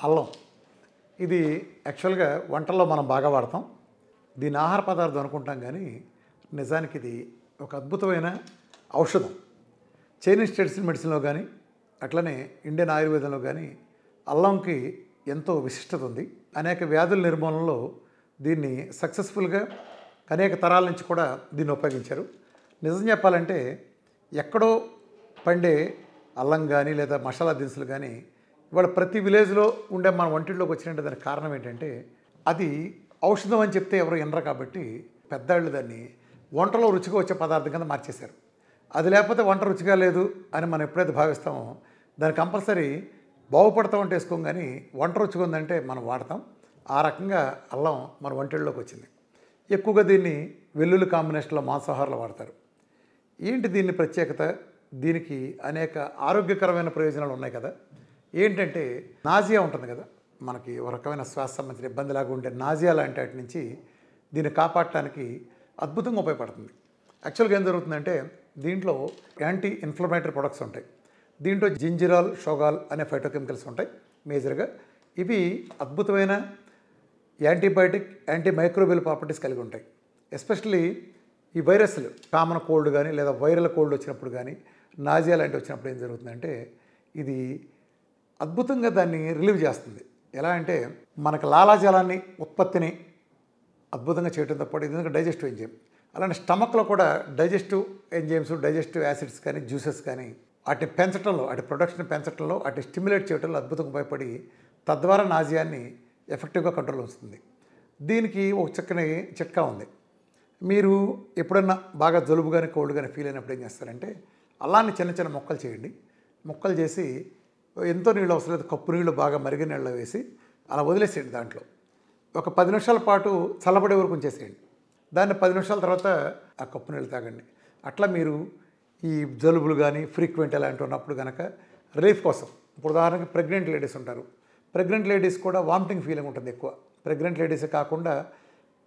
అల్లం ఇది యాక్చువల్గా వంటల్లో మనం బాగా వాడతాం. దీన్ని ఆహార పదార్థం అనుకుంటాం కానీ నిజానికి ఇది ఒక అద్భుతమైన ఔషధం. చైనీస్ ట్రెడిషనల్ మెడిసిన్లో కానీ అట్లనే ఇండియన్ ఆయుర్వేదంలో కానీ అల్లంకి ఎంతో విశిష్టత ఉంది. అనేక వ్యాధుల నిర్మూలనలో దీన్ని సక్సెస్ఫుల్గా అనేక తరాల నుంచి కూడా దీన్ని ఉపయోగించారు. నిజం చెప్పాలంటే ఎక్కడో పండే అల్లం కానీ లేదా మసాలా దినుసులు కానీ ఇవాళ ప్రతి విలేజ్లో ఉండే మన వంటిల్లోకి వచ్చినట్టు దానికి కారణం ఏంటంటే అది ఔషధం అని చెప్తే ఎవరు వినరు కాబట్టి పెద్దాళ్ళు దాన్ని వంటలో రుచిగా వచ్చే పదార్థం కింద మార్చేశారు. అది లేకపోతే వంట రుచిగా లేదు అని మనం ఎప్పుడైతే భావిస్తామో దాన్ని కంపల్సరీ బాగుపడతామంటే వేసుకోం కానీ వంట రుచిగా ఉందంటే మనం వాడతాం. ఆ రకంగా అల్లం మన వంటిల్లోకి వచ్చింది. ఎక్కువగా దీన్ని వెల్లుల్లి కాంబినేషన్లో మాంసాహారాలు వాడతారు. ఏంటి దీని ప్రత్యేకత? దీనికి అనేక ఆరోగ్యకరమైన ప్రయోజనాలు ఉన్నాయి కదా. ఏంటంటే నాజియా ఉంటుంది కదా, మనకి ఒక రకమైన శ్వాస సంబంధించిన ఇబ్బందిలాగా ఉండే నాజియా లాంటి వాటి నుంచి దీన్ని కాపాడటానికి అద్భుతంగా ఉపయోగపడుతుంది. యాక్చువల్గా ఏం జరుగుతుందంటే దీంట్లో యాంటీ ఇన్ఫ్లమేటరీ ప్రొడక్ట్స్ ఉంటాయి. దీంట్లో జింజిరాల్, షోగాల్ అనే ఫైటోకెమికల్స్ ఉంటాయి మేజర్గా. ఇవి అద్భుతమైన యాంటీబయాటిక్, యాంటీ మైక్రోబియల్ ప్రాపర్టీస్ కలిగి ఉంటాయి. ఎస్పెషల్లీ ఈ వైరస్లు కామన్ కోల్డ్ కానీ లేదా వైరల్ కోల్డ్ వచ్చినప్పుడు కానీ నాజియా లాంటివి వచ్చినప్పుడు ఏం జరుగుతుందంటే ఇది అద్భుతంగా దాన్ని రిలీవ్ చేస్తుంది. ఎలా అంటే మనకు లాలాజలాన్ని ఉత్పత్తిని అద్భుతంగా చేయడంతో పాటు ఇది డైజెస్టివ్ ఎంజైమ్. అలానే స్టమక్లో కూడా డైజెస్టివ్ ఎంజైమ్స్, డైజెస్టివ్ యాసిడ్స్ కానీ జ్యూసెస్ కానీ వాటిని పెంచడంలో, వాటి ప్రొడక్షన్ పెంచడంలో, వాటిని స్టిమ్యులేట్ చేయడంలో అద్భుతంగా ఉపయోగపడి తద్వారా నాజియాన్ని ఎఫెక్టివ్గా కంట్రోల్ వస్తుంది. దీనికి ఒక చక్కని చిట్కా ఉంది. మీరు ఎప్పుడన్నా బాగా జలుబు కానీ కోల్డ్ కానీ ఫీల్ అయినప్పుడు ఏం చేస్తారంటే అల్లాన్ని చిన్న చిన్న ముక్కలు చేయండి. ముక్కలు చేసి ఎంతో నీళ్ళు అవసరం లేదు, కప్పు నీళ్ళు బాగా మరిగిన నీళ్ళలో వేసి అలా వదిలేసేయండి. దాంట్లో ఒక 10 నిమిషాల పాటు చల్లబడే వరకు ఉంచేసేయండి. దాన్ని 10 నిమిషాల తర్వాత ఆ కప్పు నీళ్ళు తాగండి. అట్లా మీరు ఈ జలుబులు కానీ ఫ్రీక్వెంట్ అలాంటి ఉన్నప్పుడు కనుక రిలీఫ్ కోసం, ఇప్పుడు ఉదాహరణకి ప్రెగ్నెంట్ లేడీస్ ఉంటారు. ప్రెగ్నెంట్ లేడీస్ కూడా వామిటింగ్ ఫీలింగ్ ఉంటుంది ఎక్కువ. ప్రెగ్నెంట్ లేడీసే కాకుండా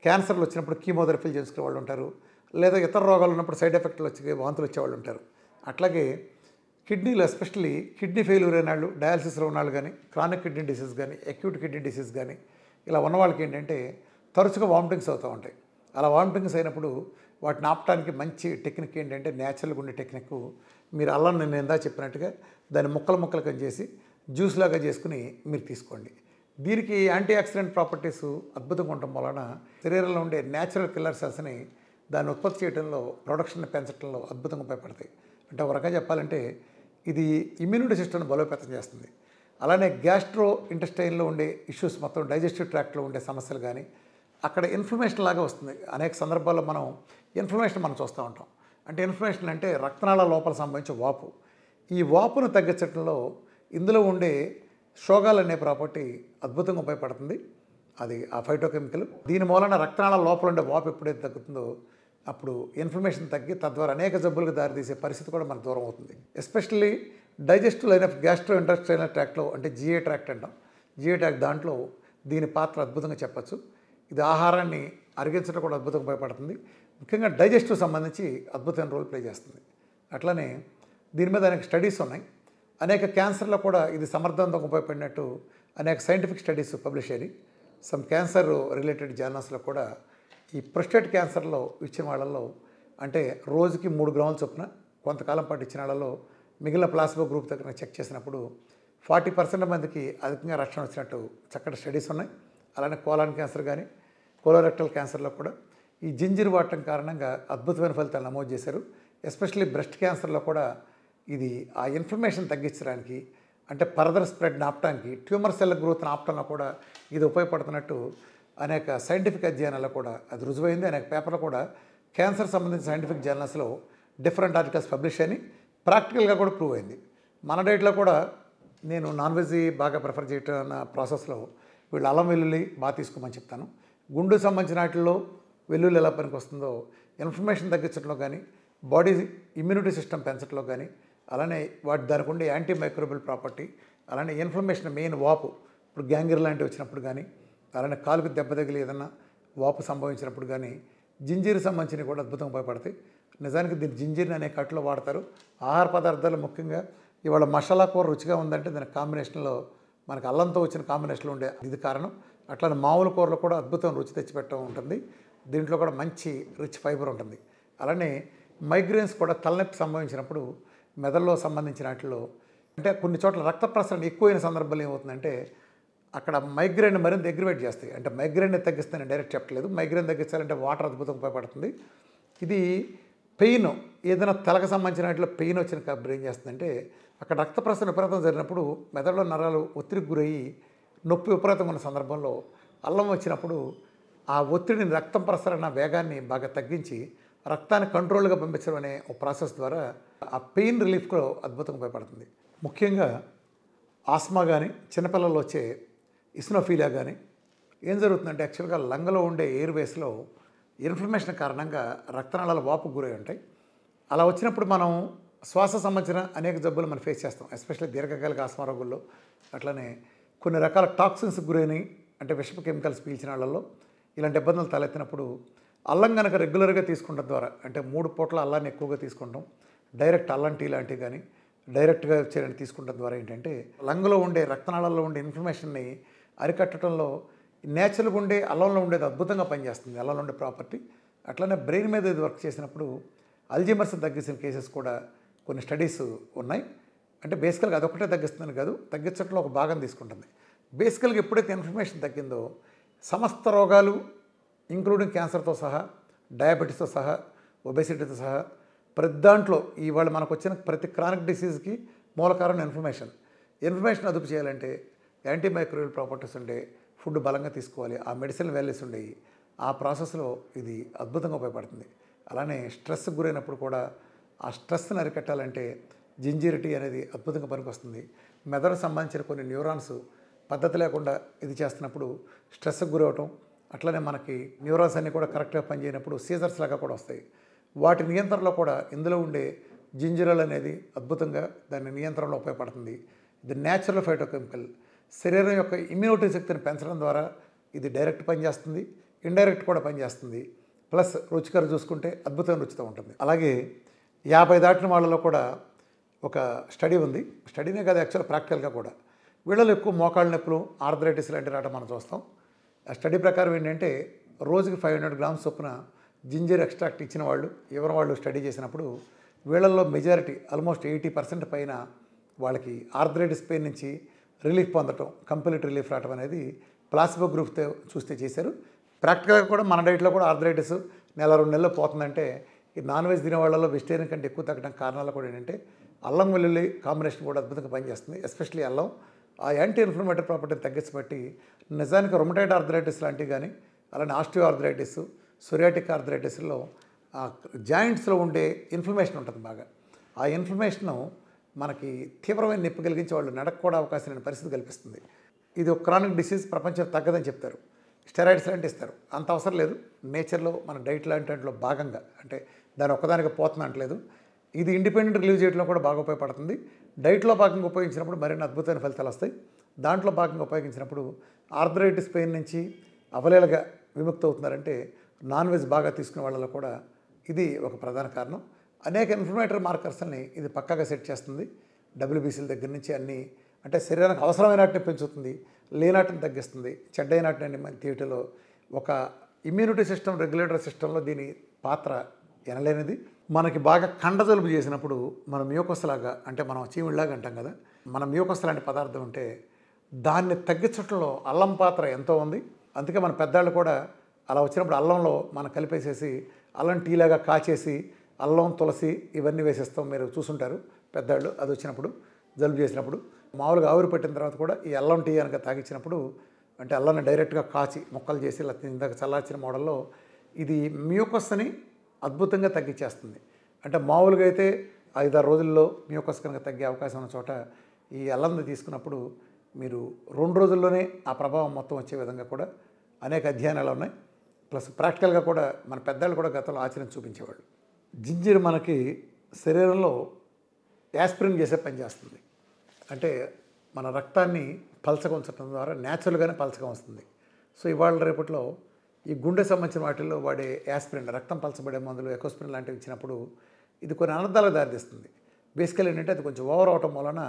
క్యాన్సర్లు వచ్చినప్పుడు కీమోథెరపీలు చేసుకునే వాళ్ళు ఉంటారు, లేదా ఇతర రోగాలు ఉన్నప్పుడు సైడ్ ఎఫెక్ట్లు వచ్చి వాంతులు వచ్చేవాళ్ళు ఉంటారు. అట్లాగే కిడ్నీలు, ఎస్పెషల్లీ కిడ్నీ ఫెయిల్యూర్ అయిన వాళ్ళు, డయాలసిస్లో ఉన్న వాళ్ళు కానీ, క్రానిక్ కిడ్నీ డిసీజ్ కానీ, అక్యూట్ కిడ్నీ డిసీజ్ కానీ ఇలా ఉన్న వాళ్ళకి ఏంటంటే తరచుగా వామిటింగ్స్ అవుతూ ఉంటాయి. అలా వామిటింగ్స్ అయినప్పుడు వాటిని ఆపడానికి మంచి టెక్నిక్ ఏంటంటే న్యాచురల్గా ఉండే టెక్నిక్. మీరు అల్లం నేను ఇందా చెప్పినట్టుగా దాన్ని ముక్కలు కట్ చేసి జ్యూస్ లాగా చేసుకుని మీరు తీసుకోండి. దీనికి యాంటీ ఆక్సిడెంట్ ప్రాపర్టీస్ అద్భుతంగా ఉండటం వలన శరీరంలో ఉండే న్యాచురల్ కిల్లర్ సెల్స్ని దాన్ని ఉత్పత్తి చేయడంలో, ప్రొడక్షన్ని పెంచడంలో అద్భుతంగా ఉపయోగపడతాయి. అంటే ఒక రకంగా చెప్పాలంటే ఇది ఇమ్యూనిటీ సిస్టమ్ని బలోపేతం చేస్తుంది. అలానే గ్యాస్ట్రో ఇంటెస్టైన్లో ఉండే ఇష్యూస్, మొత్తం డైజెస్టివ్ ట్రాక్ట్లో ఉండే సమస్యలు కానీ అక్కడ ఇన్ఫ్లమేషన్ లాగా వస్తుంది. అనేక సందర్భాల్లో మనం ఇన్ఫ్లమేషన్ చూస్తూ ఉంటాం. అంటే ఇన్ఫ్లమేషన్ అంటే రక్తనాళ లోపల సంబంధించిన వాపు. ఈ వాపును తగ్గించడంలో ఇందులో ఉండే షోగాల్ అనే ప్రాపర్టీ అద్భుతంగా ఉపయోగపడుతుంది. అది ఆ ఫైటోకెమికల్. దీని మూలన రక్తనాళ లోపల ఉండే వాపు ఎప్పుడైతే తగ్గుతుందో అప్పుడు ఇన్ఫ్లమేషన్ తగ్గి తద్వారా అనేక జబ్బులకు దారితీసే పరిస్థితి కూడా మనకు దూరం అవుతుంది. Especially digestive line of gastrointestinal ట్రాక్ట్లో, అంటే జిఏ ట్రాక్ట్ అంటాం, జిఏ ట్రాక్ట్ దాంట్లో దీని పాత్ర అద్భుతంగా చెప్పచ్చు. ఇది ఆహారాన్ని అరిగించడం కూడా అద్భుతంగా ఉపయోగపడుతుంది. ముఖ్యంగా డైజెస్టివ్ సంబంధించి అద్భుతమైన రోల్ ప్లే చేస్తుంది. అట్లనే దీని మీద అనేక స్టడీస్ ఉన్నాయి. అనేక క్యాన్సర్లో కూడా ఇది సమర్థవంతంగా ఉపయోగపడినట్టు అనేక సైంటిఫిక్ స్టడీస్ పబ్లిష్ అయ్యి సమ్ క్యాన్సర్ రిలేటెడ్ జర్నల్స్లో కూడా ఈ ప్రొస్టేట్ క్యాన్సర్లో ఇచ్చిన వాళ్ళల్లో, అంటే రోజుకి 3 గ్రాముల చొప్పున కొంతకాలం పాటు ఇచ్చిన వాళ్ళలో మిగిలిన ప్లాసిబో గ్రూప్ దగ్గర చెక్ చేసినప్పుడు 40% మందికి అధికంగా రక్షణ వచ్చినట్టు చక్కటి స్టడీస్ ఉన్నాయి. అలానే కోలాన్ క్యాన్సర్ కానీ, కోలోరెక్టల్ క్యాన్సర్లో కూడా ఈ జింజర్ వాడటం కారణంగా అద్భుతమైన ఫలితాలు నమోదు చేశారు. ఎస్పెషల్లీ బ్రెస్ట్ క్యాన్సర్లో కూడా ఇది ఆ ఇన్ఫ్లమేషన్ తగ్గించడానికి, అంటే ఫర్దర్ స్ప్రెడ్ని ఆపడానికి, ట్యూమర్ సెల్ గ్రోత్ని ఆపడంలో కూడా ఇది ఉపయోగపడుతున్నట్టు అనేక సైంటిఫిక్ అధ్యయనాల్లో కూడా అది రుజువైంది. అనేక పేపర్లు కూడా క్యాన్సర్ సంబంధించిన సైంటిఫిక్ జర్నల్స్లో డిఫరెంట్ ఆర్టికల్స్ పబ్లిష్ అని ప్రాక్టికల్గా కూడా ప్రూవ్ అయింది. మన డైట్లో కూడా నేను నాన్ వెజ్ బాగా ప్రిఫర్ చేయటం అన్న ప్రాసెస్లో వీళ్ళు అల్లం వెల్లుల్లి బాగా తీసుకోమని చెప్తాను. గుండు సంబంధించిన వాటిల్లో వెల్లుల్లి ఎలా పనికి వస్తుందో ఇన్ఫ్లమేషన్ తగ్గించడంలో కానీ, బాడీ ఇమ్యూనిటీ సిస్టమ్ పెంచడంలో కానీ, అలానే దానికి ఉండే యాంటీ మైక్రోబియల్ ప్రాపర్టీ, అలానే ఇన్ఫ్లమేషన్ మెయిన్ వాపు, ఇప్పుడు గ్యాంగ్రీన్ లాంటివి వచ్చినప్పుడు కానీ, అలానే కాలుకి దెబ్బ తగిలి ఏదన్నా వాపు సంభవించినప్పుడు కానీ జింజీర్ సంబంధించినవి కూడా అద్భుతంగా ఉపయోగపడతాయి. నిజానికి దీన్ని జింజీర్ని అనే కట్టులో వాడతారు. ఆహార పదార్థాలు ముఖ్యంగా ఇవాళ మసాలా కూర రుచిగా ఉందంటే దాని కాంబినేషన్లో మనకు అల్లంతో వచ్చిన కాంబినేషన్లో ఉండే ఇది కారణం. అట్లానే మామూలు కూరలో కూడా అద్భుతం రుచి తెచ్చిపెట్టడం ఉంటుంది. దీంట్లో కూడా మంచి రిచ్ ఫైబర్ ఉంటుంది. అలానే మైగ్రేన్స్ కూడా తలనొప్పి సంభవించినప్పుడు మెదడులో సంబంధించిన వాటిలో అంటే కొన్ని చోట్ల రక్త ప్రసరణ ఎక్కువైన సందర్భంలో ఏమవుతుందంటే అక్కడ మైగ్రేన్ మరింత అగ్రివేట్ చేస్తాయి. అంటే మైగ్రేన్ని తగ్గిస్తానని డైరెక్ట్ చెప్పట్లేదు. మైగ్రేన్ తగ్గించాలంటే వాటర్ అద్భుతంగా ఉపయోగపడుతుంది. ఇది పెయిన్ ఏదైనా తలకు సంబంధించిన వాటిలో పెయిన్ వచ్చిన కాబట్టి ఏం చేస్తుందంటే అక్కడ రక్త ప్రసరణ విపరీతం జరిగినప్పుడు మెదడులో నరాలు ఒత్తిడికి గురయ్యి నొప్పి విపరీతం ఉన్న సందర్భంలో అల్లం వచ్చినప్పుడు ఆ ఒత్తిడిని రక్తం ప్రసరణ వేగాన్ని బాగా తగ్గించి రక్తాన్ని కంట్రోల్గా పంపించడం అనే ఒక ప్రాసెస్ ద్వారా ఆ పెయిన్ రిలీఫ్లో అద్భుతంగా ఉపయోగపడుతుంది. ముఖ్యంగా ఆస్మా కానీ చిన్నపిల్లల్లో వచ్చే ఇస్నోఫీలియా కానీ ఏం జరుగుతుందంటే యాక్చువల్గా లంగ్లో ఉండే ఎయిర్వేస్లో ఇన్ఫ్లమేషన్ కారణంగా రక్తనాళాలు వాపుకు గురై ఉంటాయి. అలా వచ్చినప్పుడు మనం శ్వాస సంబంధించిన అనేక జబ్బులు మనం ఫేస్ చేస్తాం. ఎస్పెషల్లీ దీర్ఘకాలిక ఆస్మా రోగుల్లో అట్లనే కొన్ని రకాల టాక్సిన్స్ గురైన అంటే విషపు కెమికల్స్ పీల్చిన వాళ్ళల్లో ఇలాంటి ఇబ్బందులు తలెత్తినప్పుడు అల్లం కనుక రెగ్యులర్గా తీసుకుంటాం ద్వారా అంటే 3 పూట్ల అల్లాన్ని ఎక్కువగా తీసుకుంటాం, డైరెక్ట్ అల్లం టీ లాంటివి కానీ డైరెక్ట్గా వచ్చేలాంటి తీసుకుంటాం ద్వారా ఏంటంటే లంగ్లో ఉండే రక్తనాళాల్లో ఉండే ఇన్ఫ్లమేషన్ని అరికట్టడంలో నేచురల్గా ఉండే అల్లంలో ఉండేది అద్భుతంగా పనిచేస్తుంది. అల్లంలో ఉండే ప్రాపర్టీ అట్లనే బ్రెయిన్ మీద ఇది వర్క్ చేసినప్పుడు అల్జీమర్స్ తగ్గించిన కేసెస్ కూడా కొన్ని స్టడీస్ ఉన్నాయి. అంటే బేసికల్గా అదొకటే తగ్గిస్తుందని కాదు, తగ్గించడంలో ఒక భాగం తీసుకుంటుంది. బేసికల్గా ఎప్పుడైతే ఇన్ఫ్లమేషన్ తగ్గిందో సమస్త రోగాలు ఇంక్లూడింగ్ క్యాన్సర్తో సహా, డయాబెటీస్తో సహా, ఒబెసిటీతో సహా ప్రతి దాంట్లో ఇవాళ మనకు వచ్చిన ప్రతి క్రానిక్ డిసీజ్కి మూల కారణం ఇన్ఫ్లమేషన్ అదుపు చేయాలంటే యాంటీమైక్రోబియల్ ప్రాపర్టీస్ ఉండే ఫుడ్ బలంగా తీసుకోవాలి, ఆ మెడిసిన్ వాల్యూస్ ఉండేవి. ఆ ప్రాసెస్లో ఇది అద్భుతంగా ఉపయోగపడుతుంది. అలానే స్ట్రెస్కి గురైనప్పుడు కూడా ఆ స్ట్రెస్ని అరికట్టాలంటే జింజర్ టీ అనేది అద్భుతంగా పనికొస్తుంది. మెదడుకు సంబంధించిన కొన్ని న్యూరాన్స్ పద్ధతి లేకుండా ఇది చేస్తున్నప్పుడు స్ట్రెస్కి గురవటం, అట్లనే మనకి న్యూరాన్స్ అన్నీ కూడా కరెక్ట్గా పనిచేయనప్పుడు సీజర్స్ లాగా కూడా వస్తాయి. వాటి నియంత్రణలో కూడా ఇందులో ఉండే జింజరల్ అనేది అద్భుతంగా దాని నియంత్రణలో ఉపయోగపడుతుంది. ఇది న్యాచురల్ ఫైటోకెమికల్, శరీరం యొక్క ఇమ్యూనిటీ శక్తిని పెంచడం ద్వారా ఇది డైరెక్ట్ పనిచేస్తుంది, ఇండైరెక్ట్ కూడా పనిచేస్తుంది. ప్లస్ రుచికర చూసుకుంటే అద్భుతమైన రుచితో ఉంటుంది. అలాగే 50 దాటిన వాళ్ళలో కూడా ఒక స్టడీ ఉంది. స్టడీనే కాదు యాక్చువల్ ప్రాక్టికల్గా కూడా వీళ్ళలో ఎక్కువ మోకాళ్ళ నొప్పులు, ఆర్థరైటిస్ లాంటి రావడం మనం చూస్తాం. ఆ స్టడీ ప్రకారం ఏంటంటే రోజుకి 500 గ్రామ్స్ చొప్పున జింజర్ ఎక్స్ట్రాక్ట్ ఇచ్చిన వాళ్ళు ఎవరి వాళ్ళు స్టడీ చేసినప్పుడు వీళ్ళల్లో మెజారిటీ ఆల్మోస్ట్ 80% పైన వాళ్ళకి ఆర్థరైటిస్ పెయిన్ నుంచి రిలీఫ్ పొందటం, కంప్లీట్ రిలీఫ్ రావడం అనేది ప్లాసిబో గ్రూప్తో చూస్తే చేశారు. ప్రాక్టికల్గా కూడా మన డైట్లో కూడా ఆర్థరైటిస్ 1-2 నెలల్లో పోతుందంటే ఈ నాన్ వెజ్ తినే వాళ్ళలో వెజిటేరియన్ కంటే ఎక్కువ తగ్గడం కారణాలు కూడా ఏంటంటే అల్లం వెల్లుల్లి కాంబినేషన్ కూడా అద్భుతంగా పనిచేస్తుంది. ఎస్పెషల్లీ అల్లం ఆ యాంటీ ఇన్ఫ్లమేటరీ ప్రాపర్టీని తగ్గించబట్టి నిజానికి రొమటైడ్ ఆర్థరైటిస్ లాంటివి కానీ అలానే ఆస్టియో ఆర్థరైటిస్, సొరియాటిక్ ఆర్థరైటిస్లో ఆ జాయింట్స్లో ఉండే ఇన్ఫ్లమేషన్ ఉంటుంది బాగా. ఆ ఇన్ఫ్లమేషను మనకి తీవ్రమైన నొప్పి కలిగించే వాళ్ళు నడక కూడా అవకాశం లేని పరిస్థితి కల్పిస్తుంది. ఇది ఒక క్రానిక్ డిసీజ్, ప్రపంచం తగ్గదని చెప్తారు. స్టెరాయిడ్స్ లాంటి ఇస్తారు, అంత అవసరం లేదు. నేచర్లో మన డైట్ లాంటి దాంట్లో భాగంగా అంటే దాని ఒక్కదానికి పోతుంది అంటలేదు. ఇది ఇండిపెండెంట్ రిలీవ్ చేయడంలో కూడా బాగా ఉపయోగపడుతుంది. డైట్లో భాగంగా ఉపయోగించినప్పుడు మరిన్ని అద్భుతమైన ఫలితాలు వస్తాయి. దాంట్లో భాగంగా ఉపయోగించినప్పుడు ఆర్థరైటిస్ పెయిన్ నుంచి అవలేలుగా విముక్తి అవుతున్నారంటే నాన్ వెజ్ బాగా తీసుకునే వాళ్ళలో కూడా ఇది ఒక ప్రధాన కారణం. అనేక ఇన్ఫ్లమేటరీ మార్కర్స్ని ఇది పక్కాగా సెట్ చేస్తుంది. డబ్ల్యూబీసీల దగ్గర నుంచి అన్నీ అంటే శరీరానికి అవసరమైన వాటిని పెంచుతుంది, లేనాటిని తగ్గిస్తుంది, చెడ్డైనాటిని తీయటంలో ఒక ఇమ్యూనిటీ సిస్టమ్ రెగ్యులేటరీ సిస్టంలో దీని పాత్ర ఎనలేనిది. మనకి బాగా కండజలుబు చేసినప్పుడు మన మ్యూకస్ లాగా అంటే మనం చీమిళ్ళలాగా అంటాం కదా, మన మ్యూకస్ లాంటి పదార్థం ఉంటే దాన్ని తగ్గించడంలో అల్లం పాత్ర ఎంతో ఉంది. అందుకే మన పెద్దవాళ్ళు కూడా అలా వచ్చినప్పుడు అల్లంలో మనం కలిపేసేసి అల్లం టీలాగా కాచేసి అల్లం, తులసి ఇవన్నీ వేసేస్తాం. మీరు చూసుంటారు పెద్దవాళ్ళు అది వచ్చినప్పుడు జలుబు చేసినప్పుడు. మామూలుగా ఆవిరి పెట్టిన తర్వాత కూడా ఈ అల్లం టీ కనుక తాగించినప్పుడు అంటే అల్లాన్ని డైరెక్ట్గా కాచి ముక్కలు చేసి ఇలా ఇందాక చల్లార్చిన మోడల్లో ఇది మ్యూకస్ని అద్భుతంగా తగ్గించేస్తుంది. అంటే మామూలుగా అయితే 5-6 రోజుల్లో మ్యూకస్ కనుక తగ్గే అవకాశం ఉన్న చోట ఈ అల్లంని తీసుకున్నప్పుడు మీరు 2 రోజుల్లోనే ఆ ప్రభావం మొత్తం వచ్చే విధంగా కూడా అనేక అధ్యయనాలు ఉన్నాయి. ప్లస్ ప్రాక్టికల్గా కూడా మన పెద్దలు కూడా గతంలో ఆచరించి చూపించేవాళ్ళు. జింజర్ మనకి శరీరంలో యాస్పిరిన్ చేసే పని చేస్తుంది. అంటే మన రక్తాన్ని పలచగా ఉంచడం ద్వారా న్యాచురల్గానే పలచగా వస్తుంది. సో ఇవాళ రేపట్లో ఈ గుండె సంబంధించిన వాటిల్లో వాడే యాస్పిరిన్, రక్తం పలచబడే మందులు, ఎకోస్పిరిన్ లాంటివి ఇచ్చినప్పుడు ఇది కొన్ని అనర్థాలకు దారితీస్తుంది. బేసికల్ ఏంటంటే అది కొంచెం ఓవర్ అవటం వలన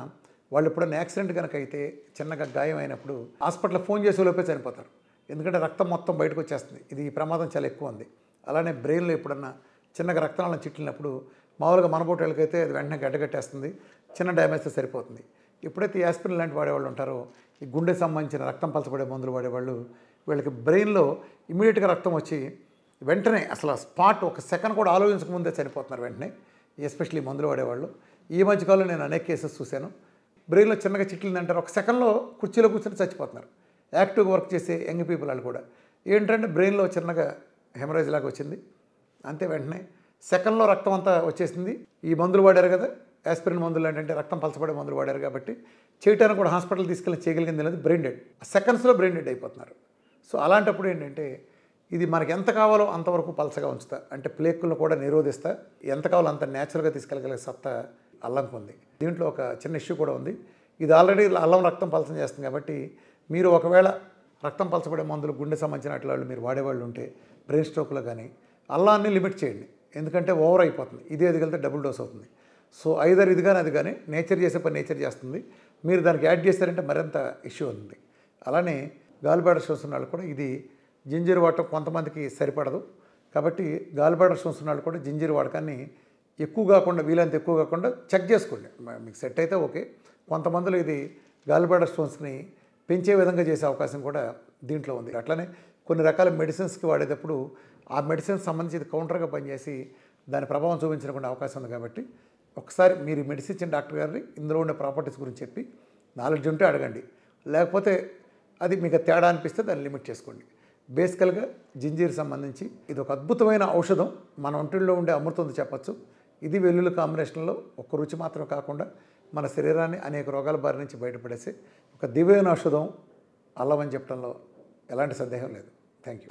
వాళ్ళు ఎప్పుడైనా యాక్సిడెంట్ కనుక అయితే చిన్నగా గాయం అయినప్పుడు హాస్పిటల్లో ఫోన్ చేసే లోపే చనిపోతారు. ఎందుకంటే రక్తం మొత్తం బయటకు వచ్చేస్తుంది. ఇది ఈ ప్రమాదం చాలా ఎక్కువ ఉంది. అలానే బ్రెయిన్లో ఎప్పుడన్నా చిన్నగా రక్తనాళం చిట్లినప్పుడు మామూలుగా మనబోటోళ్ళకైతే అది వెంటనే గడ్డగట్టేస్తుంది, చిన్న డ్యామేజ్తో సరిపోతుంది. ఎప్పుడైతే యాస్పిరిన్ లాంటి వాడేవాళ్ళు ఉంటారో ఈ గుండెకి సంబంధించిన రక్తం పలచబడే మందులు వాడేవాళ్ళు వీళ్ళకి బ్రెయిన్లో ఇమీడియట్గా రక్తం వచ్చి వెంటనే అసలు స్పాట్ ఒక సెకండ్ కూడా ఆలోచించకముందే చనిపోతున్నారు వెంటనే, ఎస్పెషల్లీ మందులు వాడేవాళ్ళు. ఈ మధ్యకాలంలో నేను అనేక కేసెస్ చూశాను. బ్రెయిన్లో చిన్నగా చిట్లిందంటారు, ఒక సెకండ్లో కుర్చీలో కూర్చొని చచ్చిపోతున్నారు. యాక్టివ్గా వర్క్ చేసే యంగ్ పీపుల్ వాళ్ళు కూడా ఏంటంటే బ్రెయిన్లో చిన్నగా హెమరేజ్ లాగా వచ్చింది, అంతే వెంటనే సెకండ్లో రక్తం అంతా వచ్చేసింది. ఈ మందులు వాడారు కదా, యాస్పిరిన్ మందులు ఏంటంటే రక్తం పలచబడే మందులు వాడారు కాబట్టి చేయటానికి కూడా హాస్పిటల్ తీసుకెళ్ళి చేయగలిగింది లేదు, బ్రెయిన్ డెడ్. సెకండ్స్లో బ్రెయిన్ డెడ్ అయిపోతున్నారు. సో అలాంటప్పుడు ఏంటంటే ఇది మనకి ఎంత కావాలో అంతవరకు పలచగా ఉంచుతా, అంటే ప్లేకులను కూడా నిరోధిస్తా, ఎంత కావాలో అంత న్యాచురల్గా తీసుకెళ్ళగలిగే సత్తా అల్లంకు ఉంది. దీంట్లో ఒక చిన్న ఇష్యూ కూడా ఉంది. ఇది ఆల్రెడీ అల్లం రక్తం పలచం చేస్తుంది కాబట్టి మీరు ఒకవేళ రక్తం పలచబడే మందులు గుండె సంబంధించిన వాళ్ళు మీరు వాడేవాళ్ళు ఉంటే బ్రెయిన్ స్ట్రోక్లో కానీ అల్లాన్ని లిమిట్ చేయండి, ఎందుకంటే ఓవర్ అయిపోతుంది. ఇదే ఎదిగితే డబుల్ డోస్ అవుతుంది. సో ఐదర్ ఇది కానీ అది కానీ నేచర్ చేసే పని నేచర్ చేస్తుంది, మీరు దానికి యాడ్ చేస్తారంటే మరింత ఇష్యూ ఉంది. అలానే గాలిబ్లాడర్ స్టోన్స్ ఉన్న వాళ్ళు కూడా ఇది జింజర్ వాడటం కొంతమందికి సరిపడదు కాబట్టి గాలిబ్లాడర్ స్టోన్స్ ఉన్న వాళ్ళు కూడా జింజర్ వాడకాన్ని ఎక్కువ కాకుండా వీలైనంత ఎక్కువ కాకుండా చెక్ చేసుకోండి. మీకు సెట్ అయితే ఓకే. కొంతమందిలో ఇది గాలిబ్లాడర్ స్టోన్స్ని పెంచే విధంగా చేసే అవకాశం కూడా దీంట్లో ఉంది. అట్లనే కొన్ని రకాల మెడిసిన్స్కి వాడేటప్పుడు ఆ మెడిసిన్స్ సంబంధించి కౌంటర్గా పనిచేసి దాని ప్రభావం చూపించకుండా అవకాశం ఉంది. కాబట్టి ఒకసారి మీరు మెడిసిన్ ఇచ్చిన డాక్టర్ గారిని ఇందులో ఉండే ప్రాపర్టీస్ గురించి చెప్పి నాలెడ్జ్ ఉంటే అడగండి, లేకపోతే అది మీకు తేడా అనిపిస్తే దాన్ని లిమిట్ చేసుకోండి. బేసికల్గా జింజీర్ సంబంధించి ఇది ఒక అద్భుతమైన ఔషధం, మన ఒంటిలో ఉండే అమృతం చెప్పచ్చు. ఇది వెల్లుల్లి కాంబినేషన్లో ఒక రుచి మాత్రం కాకుండా మన శరీరాన్ని అనేక రోగాల బారి నుంచి బయటపడేసి ఒక దివ్యమైన ఔషధం అల్లం అని చెప్పడంలో ఎలాంటి సందేహం లేదు. Thank you.